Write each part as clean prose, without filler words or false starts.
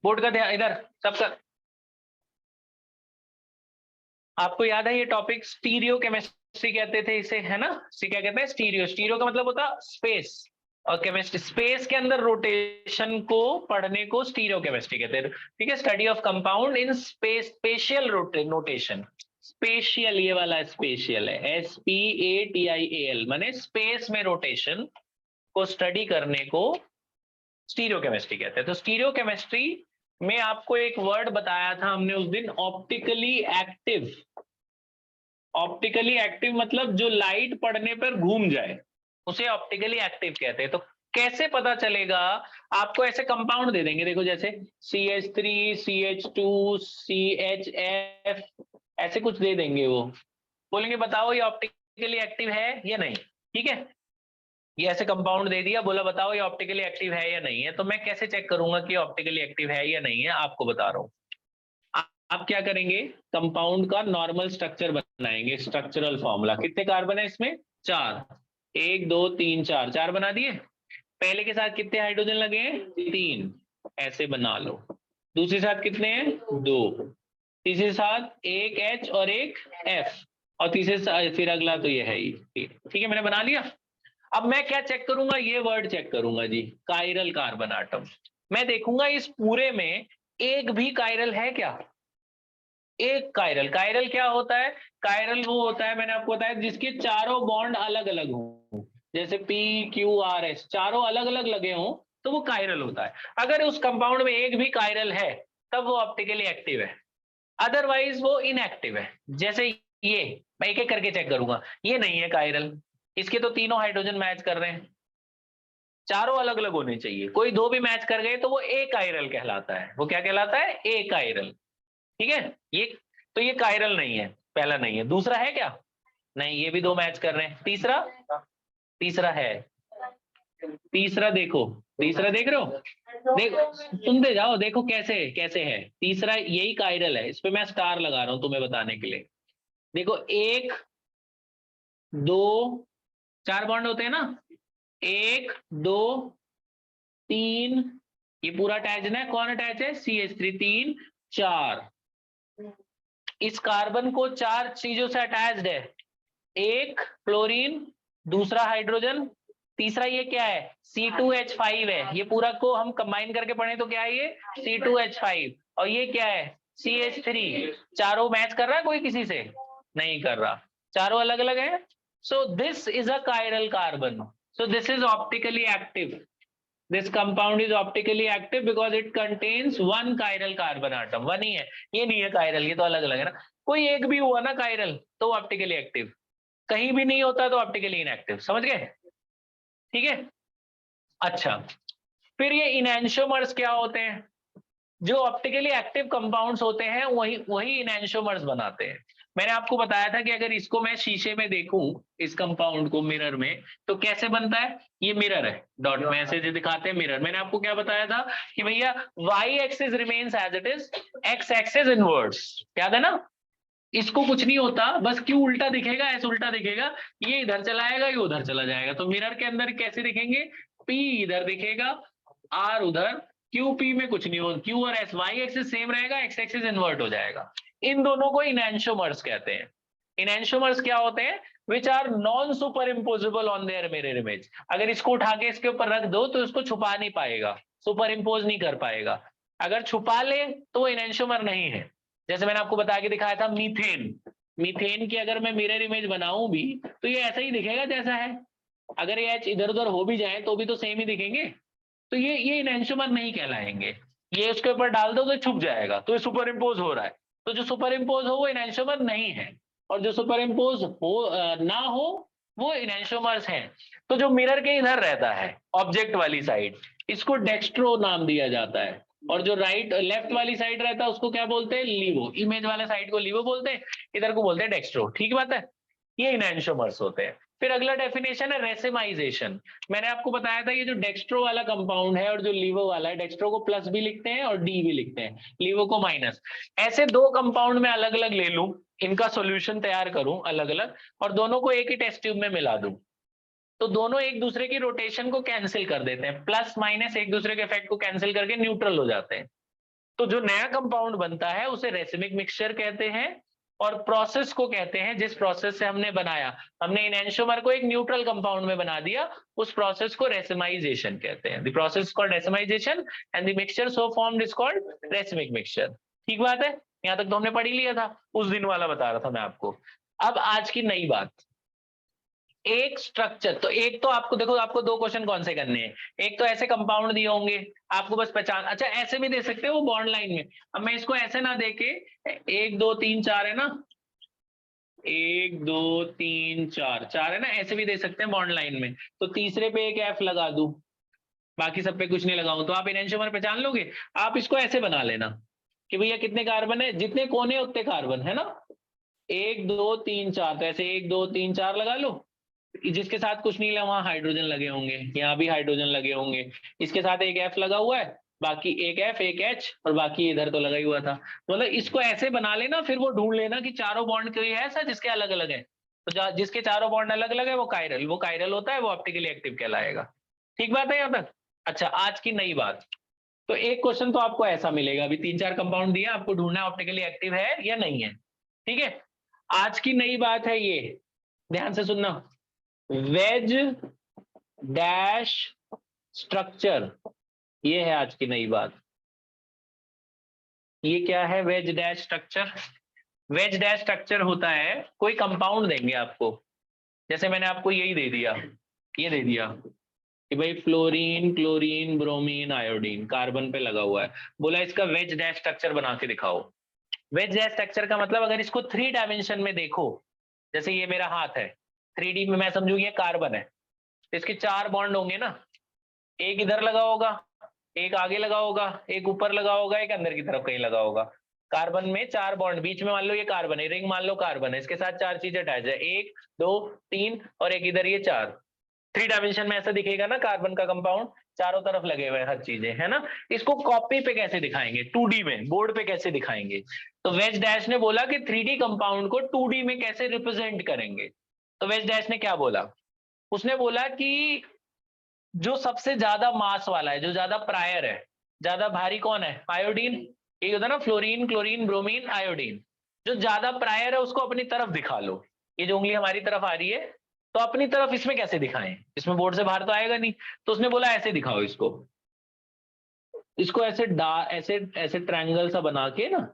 Board का ध्यान इधर सबका। आपको याद है ये टॉपिक स्टीरियो केमिस्ट्री कहते थे इसे, है ना? इसे क्या कहते हैं? स्टीरियो। स्टीरियो का मतलब होता स्पेस, और केमिस्ट्री स्पेस के अंदर रोटेशन को पढ़ने को स्टीरियो केमिस्ट्री कहते हैं। ठीक है, study of compound in space, spatial notation. Spatial, ये वाला स्पेशियल है, SPATIAL, माने स्पेस में रोटेशन को स्टडी करने को स्टीरियो केमिस्ट्री कहते हैं। तो स्टीरियो केमिस्ट्री में आपको एक वर्ड बताया था हमने उस दिन, ऑप्टिकली एक्टिव। ऑप्टिकली एक्टिव मतलब जो लाइट पड़ने पर घूम जाए, उसे ऑप्टिकली एक्टिव कहते हैं। तो कैसे पता चलेगा? आपको ऐसे कंपाउंड दे देंगे, देखो जैसे CH3, CH2, CHF, ऐसे कुछ दे देंगे, वो बोलेंगे बताओ ये ऑप्टिकली एक्टिव है या नहीं। ठीक है, ये ऐसे कंपाउंड दे दिया, बोला बताओ ये ऑप्टिकली एक्टिव है या नहीं है। तो मैं कैसे चेक करूंगा कि ऑप्टिकली एक्टिव है या नहीं है? आपको बता रहा हूं। आप क्या करेंगे? कंपाउंड का नॉर्मल स्ट्रक्चर बनाएंगे, स्ट्रक्चरल फॉर्मूला। कितने कार्बन है इसमें? 4, 1 2 3 4, 4 बना दिए। पहले के साथ कितने हाइड्रोजन लगे हैं? 3, ऐसे बना लो। दूसरे साथ कितने हैं? 2। तीसरे साथ एक H और एक F, और तीसरे साथ फिर अगला तो ये है ही। ठीक है, मैंने बना लिया। अब मैं क्या चेक करूंगा? ये वर्ड चेक करूंगा जी, कायरल कार्बन आटम। मैं देखूंगा इस पूरे में एक भी कायरल है क्या? एक कायरल। कायरल क्या होता है? कायरल वो होता है, मैंने आपको बताया, जिसके चारों बॉन्ड अलग अलग हों, जैसे PQRS चारों अलग अलग लगे हों, तो वो कायरल होता है। अगर उस कंपाउंड में एक भी कायरल है तब वो ऑप्टिकली एक्टिव है, अदरवाइज वो इनएक्टिव है। जैसे ये, मैं एक एक करके चेक करूंगा। ये नहीं है कायरल, इसके तो तीनों हाइड्रोजन मैच कर रहे हैं, चारों अलग अलग होने चाहिए। कोई दो भी मैच कर गए तो वो ए कायरल कहलाता है। वो क्या कहलाता है? ए कायरल। ठीक है, ये तो ये कायरल नहीं है, पहला नहीं है। दूसरा है क्या? नहीं, ये भी दो मैच कर रहे हैं। तीसरा? तीसरा है। तीसरा देखो, तीसरा देख रहे हो? देखो, सुनते जाओ, देखो कैसे कैसे है। तीसरा यही कायरल है, इस पे मैं स्टार लगा रहा हूं तुम्हें बताने के लिए। देखो, 1 2, 4 बॉन्ड होते हैं ना, 1 2 3, ये पूरा अटैच है। कौन अटैच है? CH3, 3 4। इस कार्बन को 4 चीजों से अटैच्ड है। एक फ्लोरीन, दूसरा हाइड्रोजन, तीसरा ये क्या है? C2H5 है। ये पूरा को हम कंबाइन करके पढ़े तो क्या है ये? C2H5। और ये क्या है? CH3। चारों मैच कर रहा है कोई किसी से? नहीं कर रहा, चारों अलग अलग है। So this is a chiral carbon, so this is optically active. This compound is optically active because it contains one chiral carbon atom। One ही है, ये नहीं है कायरल, ये तो अलग अलग है ना। कोई एक भी हुआ ना कायरल तो ऑप्टिकली एक्टिव, कहीं भी नहीं होता तो ऑप्टिकली इनएक्टिव। समझ गए? ठीक है, अच्छा। फिर ये इनैंशोमर्स क्या होते हैं? जो ऑप्टिकली एक्टिव कंपाउंड्स होते हैं वही वही इनैंशोमर्स बनाते हैं। मैंने आपको बताया था कि अगर इसको मैं शीशे में देखूं, इस कंपाउंड को मिरर में, तो कैसे बनता है? ये मिरर है, डॉट में ऐसे जो दिखाते हैं मिरर। मैंने आपको क्या बताया था कि भैया Y axis remains as it is, X axis inwards. याद है ना? इसको कुछ नहीं होता, बस क्यू उल्टा दिखेगा, एस उल्टा दिखेगा, ये इधर चला आएगा, ये उधर चला जाएगा। तो मिरर के अंदर कैसे दिखेंगे? पी इधर दिखेगा, आर उधर, क्यू पी में कुछ नहीं होगा, क्यू और एस वाई एक्सिस सेम रहेगा, एक्स एक्सिस इन्वर्ट हो जाएगा। इन दोनों को इनैंशोमर्स कहते हैं। इनैंशोमर्स क्या होते हैं? Which are non superimposable on their mirror image. अगर इसको उठा के इसके ऊपर रख दो तो इसको छुपा नहीं पाएगा, सुपर इम्पोज नहीं कर पाएगा। अगर छुपा ले तो वो इनैंशोमर नहीं है। जैसे मैंने आपको बता के दिखाया था मीथेन। मीथेन की अगर मैं मिरर इमेज बनाऊं भी तो ये ऐसा ही दिखेगा जैसा है। अगर ये एच इधर उधर हो भी जाए तो भी तो सेम ही दिखेंगे। तो ये इनैंशोमर नहीं कहलाएंगे। ये उसके ऊपर डाल दो तो छुप जाएगा, तो ये सुपर इम्पोज हो रहा है। तो जो सुपर इम्पोज हो वो इनैंशोमर नहीं है, और जो सुपर इम्पोज हो ना हो वो इनैंशोमर्स हैं। तो जो मिरर के इधर रहता है ऑब्जेक्ट वाली साइड, इसको डेक्स्ट्रो नाम दिया जाता है। और जो राइट लेफ्ट वाली साइड रहता है उसको क्या बोलते हैं? लीवो। इमेज वाले साइड को लीवो बोलते हैं, इधर को बोलते हैं डेक्स्ट्रो। ठीक बात है, ये इनैंशोमर्स होते हैं। फिर अगला डेफिनेशन है रेसिमाइजेशन। मैंने आपको बताया था ये जो डेक्स्ट्रो वाला कंपाउंड है और जो लीवो वाला है, डेक्स्ट्रो को प्लस भी लिखते हैं और डी भी लिखते हैं, लीवो को माइनस। ऐसे दो कंपाउंड में अलग अलग ले लूं, इनका सॉल्यूशन तैयार करूं अलग अलग, और दोनों को एक ही टेस्ट ट्यूब में मिला दूं, तो दोनों एक दूसरे की रोटेशन को कैंसिल कर देते हैं। प्लस माइनस एक दूसरे के इफेक्ट को कैंसिल करके न्यूट्रल हो जाते हैं। तो जो नया कंपाउंड बनता है उसे रेसिमिक मिक्सचर कहते हैं, और प्रोसेस को कहते हैं जिस प्रोसेस से हमने बनाया, हमने एनेंटियोमर को एक न्यूट्रल कंपाउंड में बना दिया, उस प्रोसेस को रेसिमाइजेशन कहते हैं। The process is called racemisation and the mixture so formed is called racemic mixture. ठीक बात है, यहां तक तो हमने पढ़ ही लिया था, उस दिन वाला बता रहा था मैं आपको। अब आज की नई बात, एक स्ट्रक्चर, तो एक तो आपको देखो, आपको दो क्वेश्चन कौन से करने हैं, एक तो ऐसे कंपाउंड दिए होंगे आपको बस पहचान, अच्छा ऐसे भी दे सकते हो वो बॉन्ड लाइन में। अब मैं इसको ऐसे ना देके 1 2 3 4 है ना, 1 2 3 4 4 है ना, ऐसे भी दे सकते हैं बॉन्ड लाइन में, तो तीसरे पे एक F लगा दूं, बाकी सब पे कुछ नहीं लगाऊं, तो आप एनेंटियोमर पहचान लोगे। आप इसको ऐसे बना लेना कि भैया कितने कार्बन है, जितने कोने उतने कार्बन है ना, 1 2 3 4, तो ऐसे 1 2 3 4 लगा लो, जिसके साथ कुछ नहीं लगा वहां हाइड्रोजन लगे होंगे, यहाँ भी हाइड्रोजन लगे होंगे, इसके साथ एक F लगा हुआ है, बाकी एक F एक H और बाकी इधर तो लगा ही हुआ था। मतलब इसको ऐसे बना लेना, फिर वो ढूंढ लेना कि चारों बॉन्ड कोई है ऐसा जिसके अलग अलग है, तो जिसके चारों बॉन्ड अलग अलग है वो कायरल होता है, वो ऑप्टिकली एक्टिव कहलाएगा। ठीक बात है यहाँ तक। अच्छा आज की नई बात, तो एक क्वेश्चन तो आपको ऐसा मिलेगा, अभी 3 4 कंपाउंड दिया, आपको ढूंढना है ऑप्टिकली एक्टिव है या नहीं है। ठीक है, आज की नई बात है ये, ध्यान से सुनना, वेज डैश स्ट्रक्चर, ये है आज की नई बात। ये क्या है veg dash structure? Veg dash structure होता है, कोई कंपाउंड देंगे आपको, जैसे मैंने आपको यही दे दिया, ये दे दिया कि भाई fluorine chlorine bromine iodine carbon पे लगा हुआ है, बोला इसका वेज डैश स्ट्रक्चर बना के दिखाओ। वेज डैश स्ट्रक्चर का मतलब अगर इसको 3 डायमेंशन में देखो, जैसे ये मेरा हाथ है, 3D में मैं समझू ये कार्बन है, इसके 4 बॉन्ड होंगे ना, एक इधर लगा होगा, एक आगे लगा होगा, एक ऊपर लगा होगा, एक अंदर की तरफ कहीं लगा होगा। कार्बन में 4 बॉन्ड, बीच में मान लो ये कार्बन है, रिंग मान लो कार्बन है, इसके साथ 4 चीजें अटैच है, 1 2 3 और एक इधर ये 4। 3 डायमेंशन में ऐसा दिखेगा ना कार्बन का कंपाउंड, चारों तरफ लगे हुए हर चीजें है ना। इसको कॉपी पे कैसे दिखाएंगे, 2D में बोर्ड पे कैसे दिखाएंगे, तो वेज डैश ने बोला कि 3D कंपाउंड को 2D में कैसे रिप्रेजेंट करेंगे। तो वेज डैश ने क्या बोला, उसने बोला कि जो सबसे ज्यादा मास वाला है, जो ज्यादा प्रायर है, ज्यादा भारी कौन है, आयोडीन, ये होता है ना फ्लोरीन क्लोरीन ब्रोमीन आयोडीन, जो ज्यादा प्रायर है उसको अपनी तरफ दिखा लो। ये जो उंगली हमारी तरफ आ रही है, तो अपनी तरफ इसमें कैसे दिखाएं, इसमें बोर्ड से बाहर तो आएगा नहीं, तो उसने बोला ऐसे दिखाओ इसको, इसको ऐसे ऐसे ऐसे ट्रायंगल सा बना के ना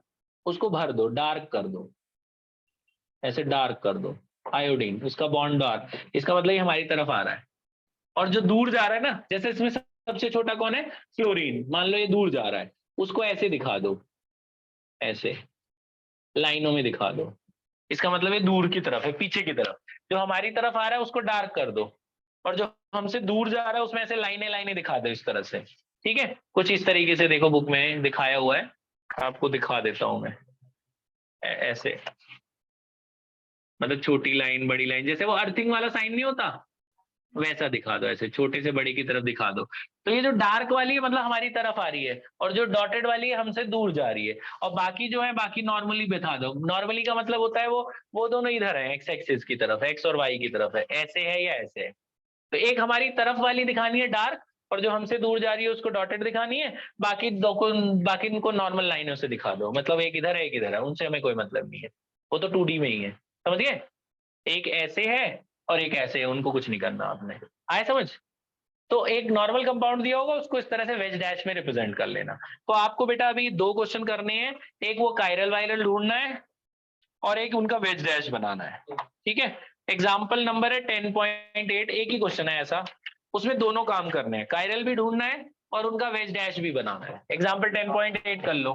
उसको भर दो, डार्क कर दो, ऐसे डार्क कर दो आयोडीन, उसका बॉन्ड डार्क, इसका मतलब ये हमारी तरफ आ रहा है। और जो दूर जा रहा है ना, जैसे इसमें सबसे छोटा कौन है, क्लोरीन, मान लो ये दूर जा रहा है, उसको ऐसे दिखा दो, ऐसे लाइनों में दिखा दो, इसका मतलब ये दूर की तरफ है, पीछे की तरफ। जो हमारी तरफ आ रहा है उसको डार्क कर दो, और जो हमसे दूर जा रहा है उसमें ऐसे लाइनें लाइनें दिखा दो इस तरह से। ठीक है, कुछ इस तरीके से देखो बुक में दिखाया हुआ है, आपको दिखा देता हूं मैं, ऐसे मतलब छोटी लाइन बड़ी लाइन, जैसे वो अर्थिंग वाला साइन नहीं होता वैसा दिखा दो, ऐसे छोटे से बड़े की तरफ दिखा दो। तो ये जो डार्क वाली है मतलब हमारी तरफ आ रही है, और जो डॉटेड वाली है हमसे दूर जा रही है, और बाकी जो है बाकी नॉर्मली बिठा दो। नॉर्मली का मतलब होता है वो दोनों इधर है, एक्स एक्सिस की तरफ, एक्स और वाई की तरफ है, ऐसे है या ऐसे है। तो एक हमारी तरफ वाली दिखानी है डार्क, और जो हमसे दूर जा रही है उसको डॉटेड दिखानी है, बाकी इनको नॉर्मल लाइनों से दिखा दो, मतलब एक इधर है एक इधर है, उनसे हमें कोई मतलब नहीं है, वो तो 2D में ही है, समझ गए। एक ऐसे है और एक ऐसे है, उनको कुछ नहीं करना आपने, आए समझ। तो एक नॉर्मल कंपाउंड दिया होगा उसको इस तरह से वेज डैश में रिप्रेजेंट कर लेना। तो आपको बेटा अभी 2 क्वेश्चन करने हैं, एक वो कायरल वायरल ढूंढना है और एक उनका वेज डैश बनाना है। ठीक है, एग्जाम्पल नंबर है 10.8, एक ही क्वेश्चन है ऐसा, उसमें दोनों काम करने हैं, कायरल भी ढूंढना है और उनका वेज डैश भी बनाना है। एग्जाम्पल 10.8 कर लो।